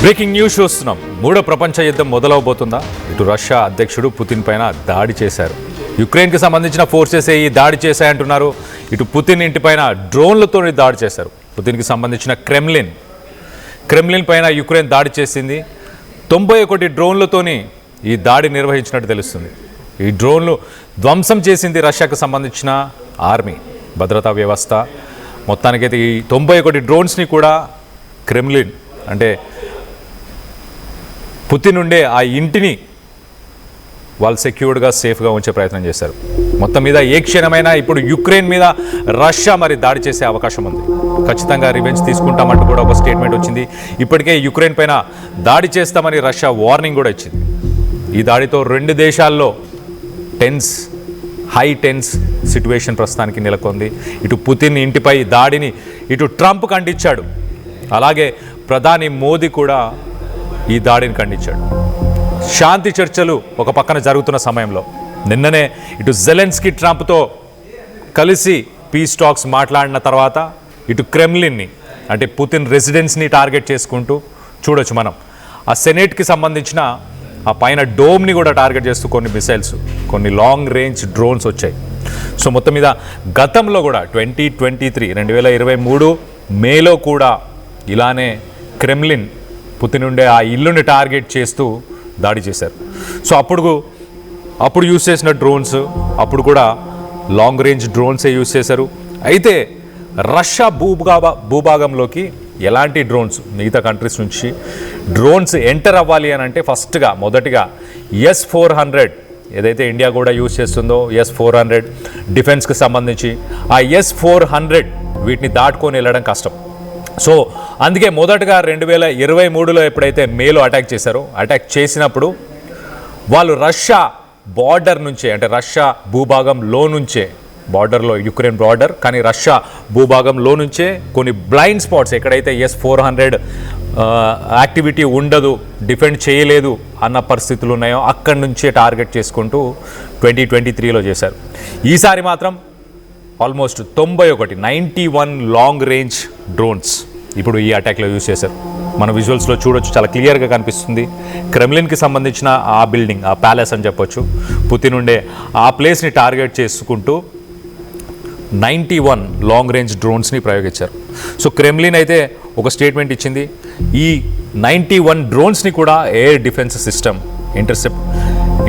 Breaking news చూస్తున్నాం. మూడో ప్రపంచ యుద్ధం మొదలవబోతుందా? ఇటు రష్యా అధ్యక్షుడు పుతిన్ పైన దాడి చేశారు. యుక్రెయిన్కి సంబంధించిన ఫోర్సెస్ ఈ దాడి చేశాయంటున్నారు. ఇటు పుతిన్ ఇంటిపైన డ్రోన్లతో దాడి చేశారు. పుతిన్కి సంబంధించిన క్రెమ్లిన్ పైన యుక్రెయిన్ దాడి చేసింది. 91 డ్రోన్లతోని ఈ దాడి నిర్వహించినట్టు తెలుస్తుంది. ఈ డ్రోన్లు ధ్వంసం చేసింది రష్యాకు సంబంధించిన ఆర్మీ భద్రతా వ్యవస్థ. మొత్తానికైతే ఈ 91 డ్రోన్స్ని కూడా క్రెమ్లిన్ అంటే పుతిన్ ఉండే ఆ ఇంటిని వాళ్ళు సెక్యూర్డ్గా సేఫ్గా ఉంచే ప్రయత్నం చేశారు. మొత్తం మీద ఏ క్షణమైనా ఇప్పుడు యుక్రెయిన్ మీద రష్యా మరి దాడి చేసే అవకాశం ఉంది. ఖచ్చితంగా రివెంజ్ తీసుకుంటామంటూ కూడా ఒక స్టేట్మెంట్ వచ్చింది. ఇప్పటికే యుక్రెయిన్ పైన దాడి చేస్తామని రష్యా వార్నింగ్ కూడా ఇచ్చింది. ఈ దాడితో రెండు దేశాల్లో హై టెన్స్ సిట్యువేషన్ ప్రస్తుతానికి నెలకొంది. ఇటు పుతిన్ ఇంటిపై దాడిని ఇటు ట్రంప్ ఖండించాడు. అలాగే ప్రధాని మోదీ కూడా ఈ దాడిని ఖండించాడు. శాంతి చర్చలు ఒక పక్కన జరుగుతున్న సమయంలో నిన్ననే ఇటు జెలెన్స్కీ ట్రంప్తో కలిసి పీస్ టాక్స్ మాట్లాడిన తర్వాత ఇటు క్రెమ్లిన్ని అంటే పుతిన్ రెసిడెన్స్ని టార్గెట్ చేసుకుంటూ చూడొచ్చు మనం. ఆ సెనేట్కి సంబంధించిన ఆ పైన డోమ్ని కూడా టార్గెట్ చేస్తూ కొన్ని మిసైల్స్, కొన్ని లాంగ్ రేంజ్ డ్రోన్స్ వచ్చాయి. సో మొత్తం మీద గతంలో కూడా 2023 మేలో కూడా ఇలానే క్రెమ్లిన్ పుతిన్ ఉండే ఆ ఇల్లుని టార్గెట్ చేస్తూ దాడి చేశారు. సో అప్పుడు యూజ్ చేసిన డ్రోన్స్ అప్పుడు కూడా లాంగ్ రేంజ్ డ్రోన్సే యూజ్ చేశారు. అయితే రష్యా భూభాగంలోకి ఎలాంటి డ్రోన్స్ మిగతా కంట్రీస్ నుంచి డ్రోన్స్ ఎంటర్ అవ్వాలి అని అంటే మొదటిగా S-400 ఏదైతే ఇండియా కూడా యూజ్ చేస్తుందో S-400 డిఫెన్స్కి సంబంధించి ఆ S-400 వీటిని దాటుకొని వెళ్ళడం కష్టం. సో అందుకే మొదటగా 2023లో ఎప్పుడైతే మేలో అటాక్ చేశారో, అటాక్ చేసినప్పుడు వాళ్ళు రష్యా బార్డర్ నుంచే అంటే రష్యా భూభాగంలో నుంచే, బార్డర్లో యుక్రెయిన్ బార్డర్ కానీ రష్యా భూభాగంలో నుంచే కొన్ని బ్లైండ్ స్పాట్స్ ఎక్కడైతే S-400 యాక్టివిటీ ఉండదు, డిఫెండ్ చేయలేదు అన్న పరిస్థితులు ఉన్నాయో అక్కడి నుంచే టార్గెట్ చేసుకుంటూ 2023లో చేశారు. ఈసారి మాత్రం ఆల్మోస్ట్ 91 లాంగ్ రేంజ్ డ్రోన్స్ ఇప్పుడు ఈ అటాక్లో యూజ్ చేశారు. మన విజువల్స్లో చూడొచ్చు, చాలా క్లియర్గా కనిపిస్తుంది. క్రెమ్లిన్కి సంబంధించిన ఆ బిల్డింగ్, ఆ ప్యాలెస్ అని చెప్పొచ్చు, పుతిన్ ఉండే ఆ ప్లేస్ని టార్గెట్ చేసుకుంటూ 91 లాంగ్ రేంజ్ డ్రోన్స్ని ప్రయోగించారు. సో క్రెమ్లిన్ అయితే ఒక స్టేట్మెంట్ ఇచ్చింది. ఈ 91 డ్రోన్స్ని కూడా ఎయిర్ డిఫెన్స్ సిస్టమ్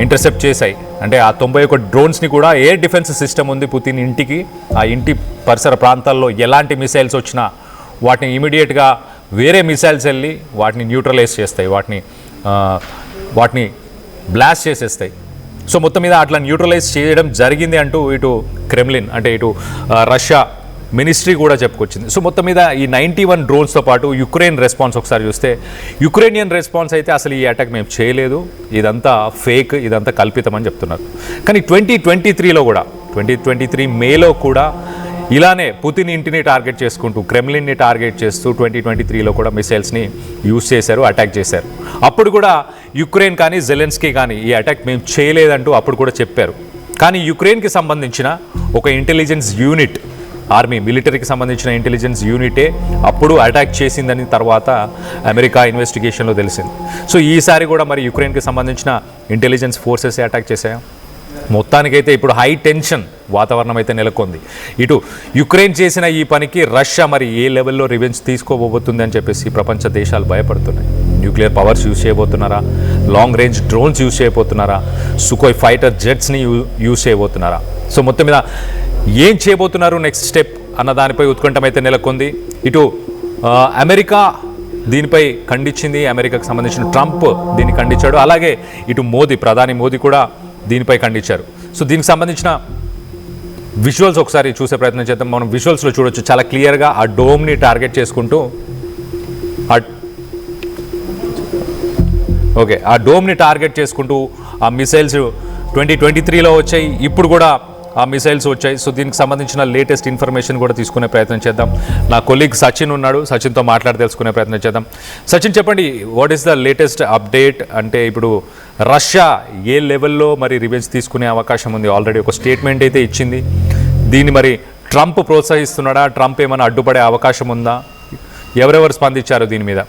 ఇంటర్సెప్ట్ చేశాయి. అంటే ఆ 91 డ్రోన్స్ని కూడా ఎయిర్ డిఫెన్స్ సిస్టమ్ ఉంది పుతిన్ ఇంటికి. ఆ ఇంటి పరిసర ప్రాంతాల్లో ఎలాంటి మిసైల్స్ వచ్చినా వాటిని ఇమీడియట్గా వేరే మిసైల్స్ వెళ్ళి వాటిని న్యూట్రలైజ్ చేస్తాయి, వాటిని బ్లాస్ట్ చేసేస్తాయి. సో మొత్తం మీద అట్లా న్యూట్రలైజ్ చేయడం జరిగింది అంటూ ఇటు క్రెమ్లిన్ అంటే ఇటు రష్యా మినిస్ట్రీ కూడా చెప్పుకొచ్చింది. సో మొత్తం మీద ఈ 91 డ్రోన్స్తో పాటు యుక్రెయిన్ రెస్పాన్స్ ఒకసారి చూస్తే, యుక్రెయినియన్ రెస్పాన్స్ అయితే అసలు ఈ అటాక్ మేము చేయలేదు, ఇదంతా ఫేక్, ఇదంతా కల్పితం అని చెప్తున్నారు. కానీ 2023 మేలో కూడా ఇలానే పుతిన్ ఇంటిని టార్గెట్ చేసుకుంటూ క్రెమ్లిన్ని టార్గెట్ చేస్తూ 2023లో కూడా మిసైల్స్ని యూజ్ చేశారు, అటాక్ చేశారు. అప్పుడు కూడా యుక్రెయిన్ కానీ జెలెన్స్కీ కానీ ఈ అటాక్ మేము చేయలేదంటూ అప్పుడు కూడా చెప్పారు. కానీ యుక్రెయిన్కి సంబంధించిన ఒక ఇంటెలిజెన్స్ యూనిట్, ఆర్మీ మిలిటరీకి సంబంధించిన ఇంటెలిజెన్స్ యూనిటే అప్పుడు అటాక్ చేసిందని తర్వాత అమెరికా ఇన్వెస్టిగేషన్లో తెలిసింది. సో ఈసారి కూడా మరి యుక్రెయిన్కి సంబంధించిన ఇంటెలిజెన్స్ ఫోర్సెస్ అటాక్ చేశాయా? మొత్తానికైతే ఇప్పుడు హై టెన్షన్ వాతావరణం అయితే నెలకొంది. ఇటు యుక్రెయిన్ చేసిన ఈ పనికి రష్యా మరి ఏ లెవెల్లో రివెంజ్ తీసుకోబోతుంది అని చెప్పేసి ప్రపంచ దేశాలు భయపడుతున్నాయి. న్యూక్లియర్ పవర్స్ యూజ్ చేయబోతున్నారా, లాంగ్ రేంజ్ డ్రోన్స్ యూజ్ చేయబోతున్నారా, సుఖోయ్ ఫైటర్ జెట్స్ని యూజ్ చేయబోతున్నారా? సో మొత్తం మీద ఏం చేయబోతున్నారు నెక్స్ట్ స్టెప్ అన్న దానిపై ఉత్కంఠం అయితే నెలకొంది. ఇటు అమెరికా దీనిపై ఖండించింది, అమెరికాకు సంబంధించిన ట్రంప్ దీన్ని ఖండించాడు. అలాగే ఇటు ప్రధాని మోదీ కూడా దీనిపై ఖండించారు. సో దీనికి సంబంధించిన విజువల్స్ ఒకసారి చూసే ప్రయత్నం చేద్దాం. మనం విజువల్స్లో చూడొచ్చు చాలా క్లియర్గా ఆ డోమ్ని టార్గెట్ చేసుకుంటూ ఆ డోమ్ని టార్గెట్ చేసుకుంటూ ఆ మిసైల్స్ 2023లో వచ్చాయి, ఇప్పుడు కూడా ఆ మిసైల్స్ వచ్చాయి. సో దీనికి సంబంధించిన లేటెస్ట్ ఇన్ఫర్మేషన్ కూడా తీసుకునే ప్రయత్నం చేద్దాం. నా కొలీగ్ సచిన్ ఉన్నాడు, సచిన్తో మాట్లాడి తెలుసుకునే ప్రయత్నం చేద్దాం. సచిన్ చెప్పండి, what is the latest update? అంటే ఇప్పుడు రష్యా ఏ లెవెల్లో మరి రివెంజ్ తీసుకునే అవకాశం ఉంది? ఆల్రెడీ ఒక స్టేట్మెంట్ అయితే ఇచ్చింది. దీన్ని మరి ట్రంప్ ప్రోత్సహిస్తున్నాడా? ట్రంప్ ఏమైనా అడ్డుపడే అవకాశం ఉందా? ఎవరెవరు స్పందించారు దీని మీద?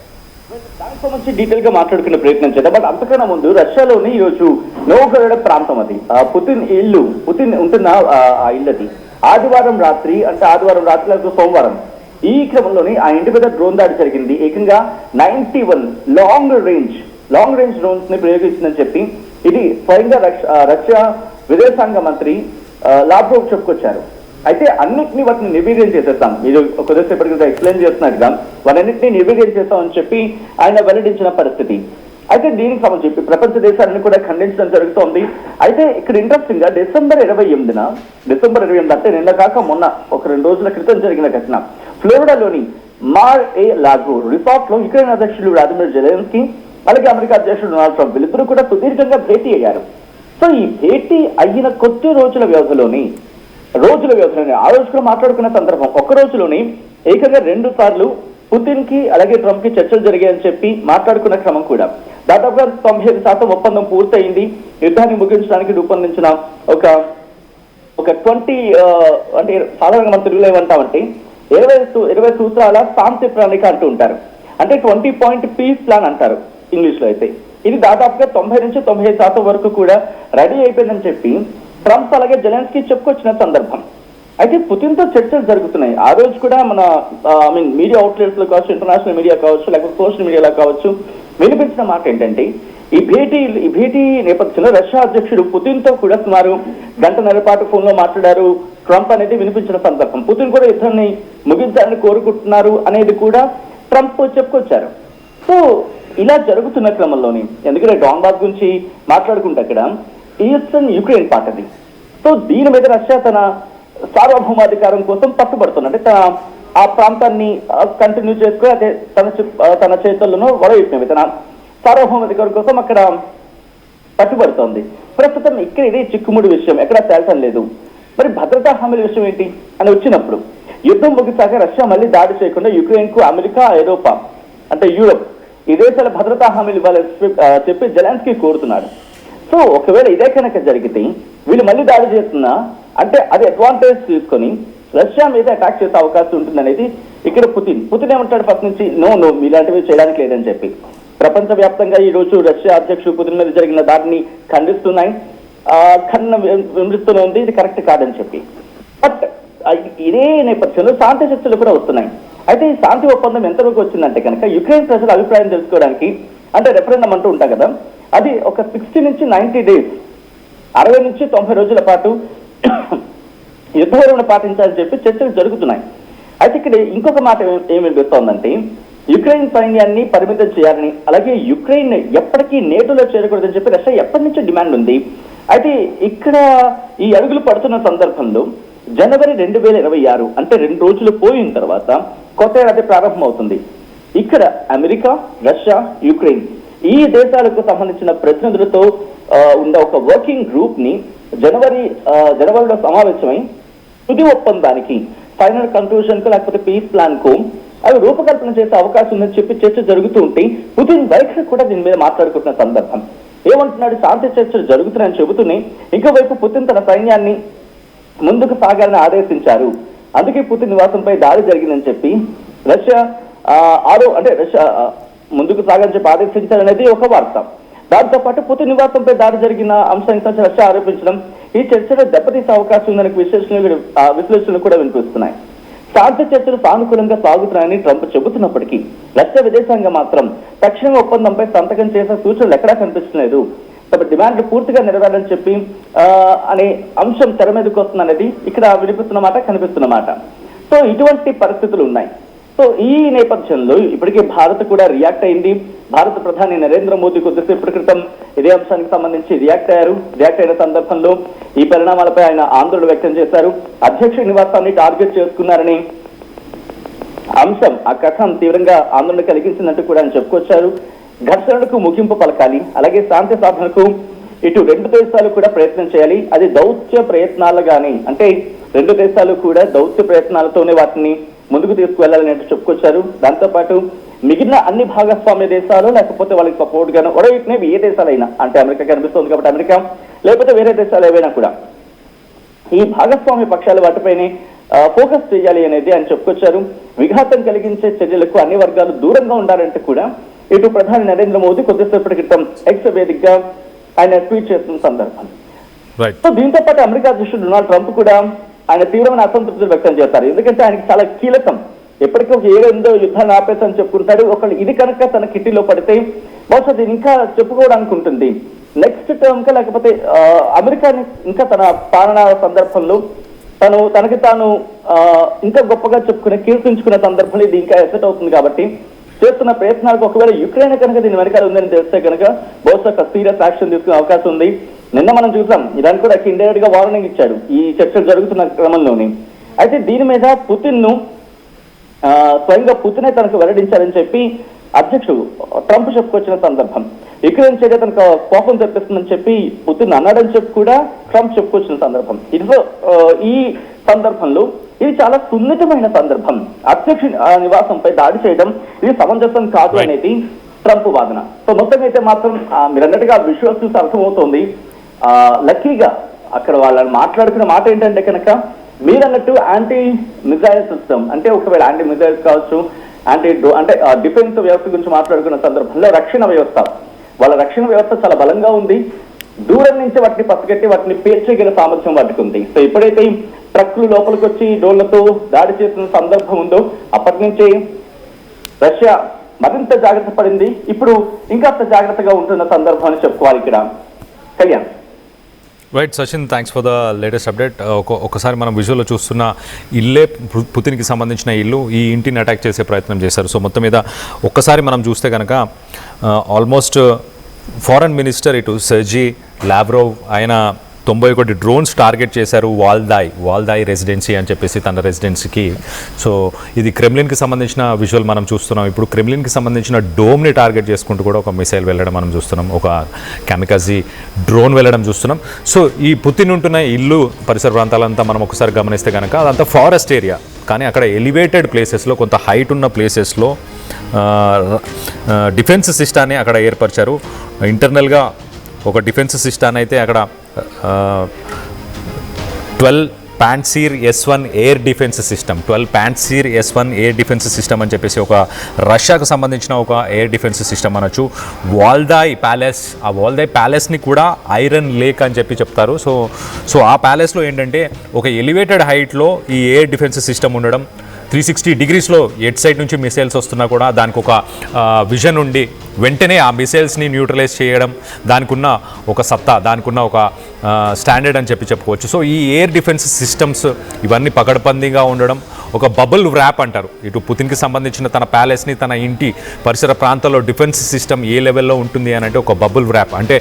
సంబంధించి డీటెయిల్ గా మాట్లాడుకునే ప్రయత్నం చేద్దాం. బట్ అంతకన్నా ముందు రష్యాలోని ఈరోజు నోవోగోరోడ్ ప్రాంతం అది పుతిన్ ఉంటున్న ఆ ఇల్లది ఆదివారం రాత్రి లేదా సోమవారం ఈ క్రమంలోని ఆ ఇంటి మీద డ్రోన్ దాడి జరిగింది. ఏకంగా 91 లాంగ్ రేంజ్ డ్రోన్స్ ని ప్రయోగించిందని చెప్పి ఇది స్వయంగా రష్యా విదేశాంగ మంత్రి లావ్రోవ్ చెప్పుకొచ్చారు. అయితే అన్నింటినీ వాటిని నిర్వీర్యం చేసేస్తాం, మీరు కొద్దిసేపటి క్రితం ఎక్స్ప్లెయిన్ చేస్తున్నట్టుగా వాటన్నింటినీ నిర్వీర్యం చేస్తామని చెప్పి ఆయన వెల్లడించిన పరిస్థితి. అయితే దీనికి సంబంధించి ప్రపంచ దేశాలను కూడా ఖండించడం జరుగుతోంది. అయితే ఇక్కడ ఇంట్రెస్టింగ్ గా డిసెంబర్ 28 అంటే నిన్న కాక మొన్న ఒక 2 రోజుల క్రితం జరిగిన ఘటన ఫ్లోరిడాలోని మార్ ఏ లాగో రిసార్ట్ లో యుక్రెయిన్ అధ్యక్షుడు వ్లాదిమిర్ జెలెన్స్కీ అలాగే అమెరికా అధ్యక్షుడు డొనాల్డ్ ట్రంప్ వీళ్ళిద్దరూ కూడా సుదీర్ఘంగా భేటీ అయ్యారు. సో ఈ భేటీ అయిన కొద్ది రోజుల వ్యవధిలోని ఆ రోజు కూడా మాట్లాడుకున్న సందర్భం ఒక్క రోజులోని ఏకంగా 2 సార్లు పుతిన్ కి అలాగే ట్రంప్ కి చర్చలు జరిగాయని చెప్పి మాట్లాడుకున్న క్రమం కూడా దాదాపుగా 95% ఒప్పందం పూర్తయింది. యుద్ధాన్ని ముగించడానికి రూపొందించిన ఒక 20 అంటే సాధారణంగా మన తెలుగులో ఏమంటామంటే 20 సూత్రాల శాంతి ప్రణాళిక అంటూ ఉంటారు. అంటే 20 పాయింట్ పీస్ ప్లాన్ అంటారు ఇంగ్లీష్ లో. అయితే ఇది దాదాపుగా 90 నుంచి 95% వరకు కూడా రెడీ అయిపోయిందని చెప్పి ట్రంప్ అలాగే జెలెన్స్కీ చెప్పుకొచ్చిన సందర్భం. అయితే పుతిన్ తో చర్చలు జరుగుతున్నాయి. ఆ రోజు కూడా మన మీడియా అవుట్లెట్స్ లో కావచ్చు, ఇంటర్నేషనల్ మీడియా కావచ్చు, లేకపోతే సోషల్ మీడియాలో కావచ్చు వినిపించిన మాట ఏంటంటే ఈ భేటీ నేపథ్యంలో రష్యా అధ్యక్షుడు పుతిన్ తో కూడా సుమారు 1.5 గంటల పాటు ఫోన్ లో మాట్లాడారు ట్రంప్ అనేది వినిపించిన సందర్భం. పుతిన్ కూడా యుద్ధాన్ని ముగించాలని కోరుకుంటున్నారు అనేది కూడా ట్రంప్ చెప్పుకొచ్చారు. సో ఇలా జరుగుతున్న క్రమంలోని ఎందుకంటే డాన్బాస్ గురించి మాట్లాడుకుంటే అక్కడ ఈస్టర్న్ యుక్రెయిన్ పార్ట్ అది. సో దీని మీద రష్యా తన సార్వభౌమాధికారం కోసం పట్టుబడుతుంది. అంటే ఆ ప్రాంతాన్ని కంటిన్యూ చేసుకుని అదే తన చేతుల్లోనూ వడవిప్పినవి తన సార్వభౌమాధికారం కోసం అక్కడ పట్టుబడుతోంది. ప్రస్తుతం ఇక్కడ ఇదే చిక్కుముడి విషయం ఎక్కడా తేల్చడం లేదు. మరి భద్రతా హామీల విషయం ఏంటి అని వచ్చినప్పుడు యుద్ధం ముగిసాక రష్యా మళ్ళీ దాడి చేయకుండా యుక్రెయిన్ కు అమెరికా, ఐరోపా అంటే యూరప్ ఈ దేశాల భద్రతా హామీలు ఇవ్వాలని చెప్పి జెలెన్స్కీ కోరుతున్నాడు. సో ఒకవేళ ఇదే కనుక జరిగితే వీళ్ళు మళ్ళీ దాడి చేస్తున్నా అంటే అది అడ్వాంటేజ్ తీసుకొని రష్యా మీద అటాక్ చేసే అవకాశం ఉంటుంది అనేది ఇక్కడ పుతిన్ ఏమంటాడు ఫస్ట్ నుంచి నో ఇలాంటివి చేయడానికి లేదని చెప్పి. ప్రపంచవ్యాప్తంగా ఈ రోజు రష్యా అధ్యక్షుడు పుతిన్ మీద జరిగిన దాడిని ఖండిస్తున్నాయి, విమర్శిస్తూనే ఉంది, ఇది కరెక్ట్ కాదని చెప్పి. బట్ ఇదే నేపథ్యంలో శాంతి చర్చలు కూడా వస్తున్నాయి. అయితే ఈ శాంతి ఒప్పందం ఎంతవరకు వచ్చిందంటే కనుక యుక్రెయిన్ ప్రజల అభిప్రాయం తెలుసుకోవడానికి అంటే రెఫరెండం అంటూ ఉంటాం కదా, అది ఒక 60 నుంచి 90 డేస్ 60 నుంచి 90 రోజుల పాటు యుద్ధ విరమణ పాటించాలని చెప్పి చర్చలు జరుగుతున్నాయి. అయితే ఇక్కడ ఇంకొక మాట ఏం వినిపిస్తోందంటే యుక్రెయిన్ సైన్యాన్ని పరిమితం చేయాలని అలాగే యుక్రెయిన్ ఎప్పటికీ నేటోలో చేరకూడదని చెప్పి రష్యా ఎప్పటి నుంచో డిమాండ్ ఉంది. అయితే ఇక్కడ ఈ అడుగులు పడుతున్న సందర్భంలో జనవరి 2026 అంటే 2 రోజులు పోయిన తర్వాత కొత్త ఏడాది ప్రారంభమవుతుంది. ఇక్కడ అమెరికా, రష్యా, యుక్రెయిన్ ఈ దేశాలకు సంబంధించిన ప్రతినిధులతో ఉన్న ఒక వర్కింగ్ గ్రూప్ ని జనవరిలో సమావేశమై తుది ఒప్పందానికి ఫైనల్ కన్క్లూజన్ కు లేకపోతే పీస్ ప్లాన్ కు అవి రూపకల్పన చేసే అవకాశం ఉందని చెప్పి చర్చ జరుగుతూ ఉంటే పుతిన్ వైఖరి కూడా దీని మీద మాట్లాడుకుంటున్న సందర్భం. ఏమంటున్నాడు, శాంతి చర్చలు జరుగుతున్నాయని చెబుతూనే ఇంకోవైపు పుతిన్ తన సైన్యాన్ని ముందుకు సాగాలని ఆదేశించారు. అందుకే పుతిన్ నివాసంపై దాడి జరిగిందని చెప్పి రష్యా ముందుకు సాగాలని చెప్పి ఆదేశించారనేది ఒక వార్త. దాంతో పాటు పుతిన్ నివాసంపై దాడి జరిగిన అంశానికి రష్యా ఆరోపించడం ఈ చర్చలో దెబ్బతీసే అవకాశం ఉందనే విశ్లేషణలు కూడా వినిపిస్తున్నాయి. శాంతి చర్చలు సానుకూలంగా సాగుతున్నాయని ట్రంప్ చెబుతున్నప్పటికీ రష్యా విదేశాంగం మాత్రం తక్షణ ఒప్పందంపై సంతకం చేసే సూచనలు ఎక్కడా కనిపించలేదు. తమ డిమాండ్లు పూర్తిగా నెరవేరాలని చెప్పి అనే అంశం తెర మీదకి వస్తుందనేది ఇక్కడ వినిపిస్తున్నమాట, కనిపిస్తున్నమాట. సో ఇటువంటి పరిస్థితులు ఉన్నాయి. సో ఈ నేపథ్యంలో ఇప్పటికే భారత్ కూడా రియాక్ట్ అయింది. భారత ప్రధాని నరేంద్ర మోదీ కొద్దిసేపటి క్రితం ఇదే అంశానికి సంబంధించి రియాక్ట్ అయిన సందర్భంలో ఈ పరిణామాలపై ఆయన ఆందోళన వ్యక్తం చేశారు. అధ్యక్షుడి నివాసాన్ని టార్గెట్ చేసుకున్నారని అంశం ఆ కథనం తీవ్రంగా ఆందోళన కలిగించిందంటూ కూడా ఆయన చెప్పుకొచ్చారు. ఘర్షణలకు ముగింపు పలకాలి, అలాగే శాంతి సాధనకు ఇటు 2 దేశాలు కూడా ప్రయత్నం చేయాలి. అది దౌత్య ప్రయత్నాలుగానే అంటే 2 దేశాలు కూడా దౌత్య ప్రయత్నాలతోనే వాటిని ముందుకు తీసుకువెళ్లాలని చెప్పుకొచ్చారు. దాంతోపాటు మిగిలిన అన్ని భాగస్వామ్య దేశాలు లేకపోతే వాళ్ళకి సపోర్ట్ గాను ఒడవిటినేవి ఏ దేశాలైనా అంటే అమెరికా కనిపిస్తుంది కాబట్టి అమెరికా లేకపోతే వేరే దేశాలు ఏవైనా కూడా ఈ భాగస్వామ్య పక్షాలు వాటిపైనే ఫోకస్ చేయాలి అనేది ఆయన చెప్పుకొచ్చారు. విఘాతం కలిగించే చర్యలకు అన్ని వర్గాలు దూరంగా ఉండాలంటే కూడా ఇటు ప్రధాని నరేంద్ర మోదీ కొద్దిసేపటి క్రితం ఎక్స్ వేదికగా ఆయన ట్వీట్ చేస్తున్న సందర్భం. సో దీంతో పాటు అమెరికా అధ్యక్షుడు డొనాల్డ్ ట్రంప్ కూడా ఆయన తీవ్రమైన అసంతృప్తిని వ్యక్తం చేస్తారు. ఎందుకంటే ఆయనకి చాలా కీలకం. ఎప్పటికీ ఒక 7-8 యుద్ధాన్ని ఆపేసని చెప్పుకుంటాడు. ఒకళ్ళు ఇది కనుక తన కిట్టీలో పడితే బహుశా దీన్ని ఇంకా చెప్పుకోవడానికి ఉంటుంది. నెక్స్ట్ టర్మ్ కా లేకపోతే అమెరికాని ఇంకా తన పాలన సందర్భంలో తనకి తాను ఇంకా గొప్పగా చెప్పుకునే కీర్తించుకునే సందర్భంలో ఇది ఇంకా ఎసెట్ అవుతుంది. కాబట్టి చేస్తున్న ప్రయత్నాలకు ఒకవేళ యుక్రెయిన్ కనుక దీని వెనకాల ఉందని తెలిస్తే కనుక బహుశా ఒక సీరియస్ యాక్షన్ తీసుకునే అవకాశం ఉంది. నిన్న మనం చూసాం ఇరాన్ కూడా ఇండైరెక్ట్ గా వార్నింగ్ ఇచ్చాడు ఈ చర్చలు జరుగుతున్న క్రమంలోని. అయితే దీని మీద పుతిన్ ను స్వయంగా పుతినే తనకు వెల్లడించారని చెప్పి అధ్యక్షుడు ట్రంప్ చెప్పుకొచ్చిన సందర్భం. యుక్రెయిన్ చర్య తనకు కోపం తెప్పిస్తుందని చెప్పి పుతిన్ అన్నాడని చెప్పి కూడా ట్రంప్ చెప్పుకొచ్చిన సందర్భం. ఈ సందర్భంలో ఇది చాలా సున్నితమైన సందర్భం. అధ్యక్షుడి నివాసంపై దాడి చేయడం ఇది సమంజసం కాదు అనేది ట్రంప్ వాదన. సో మొత్తం అయితే మాత్రం మీరు అన్నట్టుగా విజువల్స్ చూసి అర్థమవుతోంది. లక్కీగా అక్కడ వాళ్ళని మాట్లాడుకున్న మాట ఏంటంటే కనుక మీరు అన్నట్టు యాంటీ మిజైల్ సిస్టమ్, అంటే ఒకవేళ యాంటీ మిజైల్స్ కావచ్చు, అంటే డిఫెన్స్ వ్యవస్థ గురించి మాట్లాడుకున్న సందర్భంలో రక్షణ వ్యవస్థ, వాళ్ళ రక్షణ వ్యవస్థ చాలా బలంగా ఉంది. దూరం నుంచి వాటిని పసిగట్టి వాటిని పేర్చేయగల సామర్థ్యం వాటికి ఉంది. సో ఎప్పుడైతే ట్రక్కులు లోపలికి వచ్చి డ్రోన్లతో దాడి చేసిన సందర్భం ఉందో అప్పటి నుంచి రష్యా మరింత జాగ్రత్త పడింది. ఇప్పుడు ఇంకాస్త జాగ్రత్తగా ఉంటున్న సందర్భాన్ని చెప్పుకోవాలి ఇక్కడ. Kalyan. Right Sachin, thanks for the latest update. ఒకసారి మనం విజువల్లో చూస్తున్న ఇల్లే పుతిన్కి సంబంధించిన ఇల్లు. ఈ ఇంటిని అటాక్ చేసే ప్రయత్నం చేశారు. సో మొత్తం మీద ఒక్కసారి మనం చూస్తే కనుక ఆల్మోస్ట్ ఫారెన్ మినిస్టర్ ఇటు సెర్జీ లావ్రోవ్ ఆయన 91 డ్రోన్స్ టార్గెట్ చేశారు వాల్దాయ్ రెసిడెన్సీ అని చెప్పేసి తన రెసిడెన్సీకి. సో ఇది క్రెమ్లిన్కి సంబంధించిన విజువల్ మనం చూస్తున్నాం. ఇప్పుడు క్రెమ్లిన్కి సంబంధించిన డోమ్ని టార్గెట్ చేసుకుంటూ కూడా ఒక మిసైల్ వెళ్ళడం మనం చూస్తున్నాం, ఒక కామికాజీ డ్రోన్ వెళ్ళడం చూస్తున్నాం. సో ఈ పుతిన్ ఉంటున్న ఇల్లు పరిసర ప్రాంతాలంతా మనం ఒకసారి గమనిస్తే కనుక అదంతా ఫారెస్ట్ ఏరియా, కానీ అక్కడ ఎలివేటెడ్ ప్లేసెస్లో కొంత హైట్ ఉన్న ప్లేసెస్లో డిఫెన్స్ సిస్టాన్ని అక్కడ ఏర్పరిచారు. ఇంటర్నల్గా ఒక డిఫెన్స్ సిస్టాన్ని అయితే అక్కడ 12 పాంట్సీర్ S1 air defence system, 12 పాంట్సీర్ S1 air defence system అని చెప్పేసి ఒక రష్యాకు సంబంధించిన ఒక ఎయిర్ డిఫెన్స్ సిస్టమ్ అనొచ్చు. వాల్దాయ్ ప్యాలెస్, ఆ వాల్దాయ్ ప్యాలెస్ని కూడా ఐరన్ లేక్ అని చెప్పి చెప్తారు. సో ఆ ప్యాలెస్లో ఏంటంటే ఒక ఎలివేటెడ్ హైట్లో ఈ ఎయిర్ డిఫెన్స్ సిస్టమ్ ఉండడం, 360 డిగ్రీస్లో ఎట్ సైడ్ నుంచి మిసైల్స్ వస్తున్నా కూడా దానికి ఒక విజన్ ఉండి వెంటనే ఆ మిసైల్స్ని న్యూట్రలైజ్ చేయడం, దానికి ఉన్న ఒక సత్తా, దానికి ఉన్న ఒక స్టాండర్డ్ అని చెప్పుకోవచ్చు. సో ఈ ఎయిర్ డిఫెన్స్ సిస్టమ్స్ ఇవన్నీ పకడ్బందీగా ఉండడం, ఒక బబుల్ ర్యాప్ అంటారు. ఇటు పుతిన్కి సంబంధించిన తన ప్యాలెస్ని, తన ఇంటి పరిసర ప్రాంతాల్లో డిఫెన్స్ సిస్టమ్ ఏ లెవెల్లో ఉంటుంది అని అంటే ఒక బబుల్ ర్యాప్, అంటే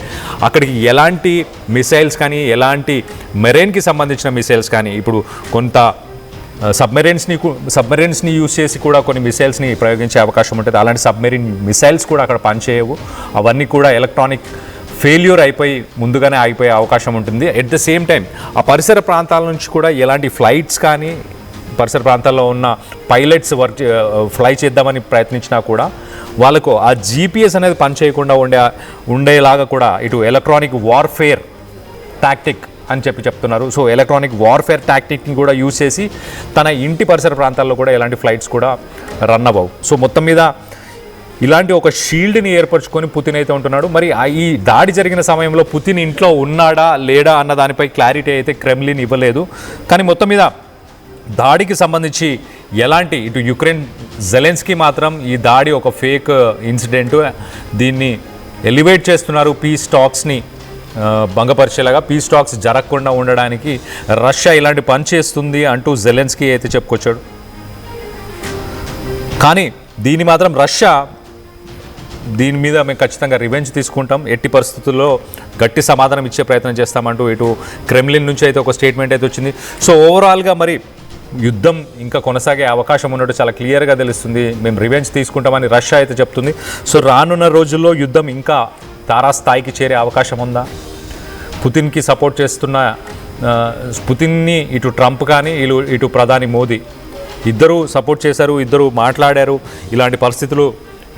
అక్కడికి ఎలాంటి మిసైల్స్ కానీ, ఎలాంటి మెరైన్కి సంబంధించిన మిసైల్స్ కానీ, ఇప్పుడు కొంత సబ్మెరైన్స్ని యూజ్ చేసి కూడా కొన్ని మిసైల్స్ని ప్రయోగించే అవకాశం ఉంటుంది. అలాంటి సబ్మెరైన్ మిసైల్స్ కూడా అక్కడ పనిచేయవు. అవన్నీ కూడా ఎలక్ట్రానిక్ ఫెయిల్యూర్ అయిపోయి ముందుగానే ఆగిపోయే అవకాశం ఉంటుంది. ఎట్ ద సేమ్ టైం ఆ పరిసర ప్రాంతాల నుంచి కూడా ఎలాంటి ఫ్లైట్స్ కానీ, పరిసర ప్రాంతాల్లో ఉన్న పైలట్స్ ఫ్లై చేద్దామని ప్రయత్నించినా కూడా వాళ్ళకు ఆ GPS అనేది పనిచేయకుండా ఉండేలాగా కూడా ఇటు ఎలక్ట్రానిక్ వార్ఫేర్ టాక్టిక్ అని చెప్తున్నారు. సో ఎలక్ట్రానిక్ వార్ఫేర్ టాక్టిక్ని కూడా యూజ్ చేసి తన ఇంటి పరిసర ప్రాంతాల్లో కూడా ఎలాంటి ఫ్లైట్స్ కూడా రన్ అవ్వవు. సో మొత్తం మీద ఇలాంటి ఒక షీల్డ్ని ఏర్పరచుకొని పుతిన్ అయితే ఉంటున్నాడు. మరి ఈ దాడి జరిగిన సమయంలో పుతిన్ ఇంట్లో ఉన్నాడా లేడా అన్న దానిపై క్లారిటీ అయితే క్రెమ్లిన్ ఇవ్వలేదు. కానీ మొత్తం మీద దాడికి సంబంధించి ఎలాంటి ఇటు యుక్రెయిన్ జెలెన్స్కీ మాత్రం ఈ దాడి ఒక ఫేక్ ఇన్సిడెంట్, దీన్ని ఎలివేట్ చేస్తున్నారు, పీస్ టాక్స్ని భంగపరిచేలాగా, పీస్ టాక్స్ జరగకుండా ఉండడానికి రష్యా ఇలాంటి పని చేస్తుంది అంటూ జెలెన్స్కీ అయితే చెప్పుకొచ్చాడు. కానీ దీన్ని మాత్రం రష్యా దీని మీద మేము ఖచ్చితంగా రివెంజ్ తీసుకుంటాం, ఎట్టి పరిస్థితుల్లో గట్టి సమాధానం ఇచ్చే ప్రయత్నం చేస్తామంటూ ఇటు క్రెమ్లిన్ నుంచి అయితే ఒక స్టేట్మెంట్ అయితే వచ్చింది. సో ఓవరాల్గా మరి యుద్ధం ఇంకా కొనసాగే అవకాశం ఉన్నట్టు చాలా క్లియర్గా తెలుస్తుంది. మేము రివెంజ్ తీసుకుంటామని రష్యా అయితే చెప్తుంది. సో రానున్న రోజుల్లో యుద్ధం ఇంకా తారాస్థాయికి చేరే అవకాశం ఉందా? పుతిన్కి సపోర్ట్ చేస్తున్న పుతిన్ని ఇటు ట్రంప్ కానీ ఇటు ప్రధాని మోదీ ఇద్దరూ సపోర్ట్ చేశారు, ఇద్దరు మాట్లాడారు. ఇలాంటి పరిస్థితులు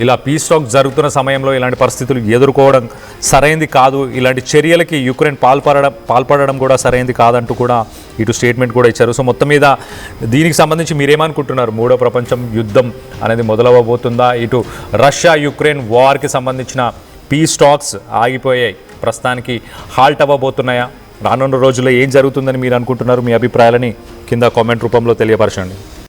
ఇలా పీస్ టాక్ జరుగుతున్న సమయంలో ఇలాంటి పరిస్థితులు ఎదుర్కోవడం సరైంది కాదు, ఇలాంటి చర్యలకి యుక్రెయిన్ పాల్పడడం కూడా సరైంది కాదంటూ కూడా ఇటు స్టేట్మెంట్ కూడా ఇచ్చారు. సో మొత్తం మీద దీనికి సంబంధించి మీరేమనుకుంటున్నారు? మూడో ప్రపంచం యుద్ధం అనేది మొదలవబోతుందా? ఇటు రష్యా యుక్రెయిన్ వార్కి సంబంధించిన పీస్ టాక్స్ ఆగిపోయాయి, ప్రస్తుతానికి హాల్ట్ అవ్వబోతున్నాయా? రానున్న రోజుల్లో ఏం జరుగుతుందని మీరు అనుకుంటున్నారు? మీ అభిప్రాయాలని కింద కామెంట్ రూపంలో తెలియపరచండి.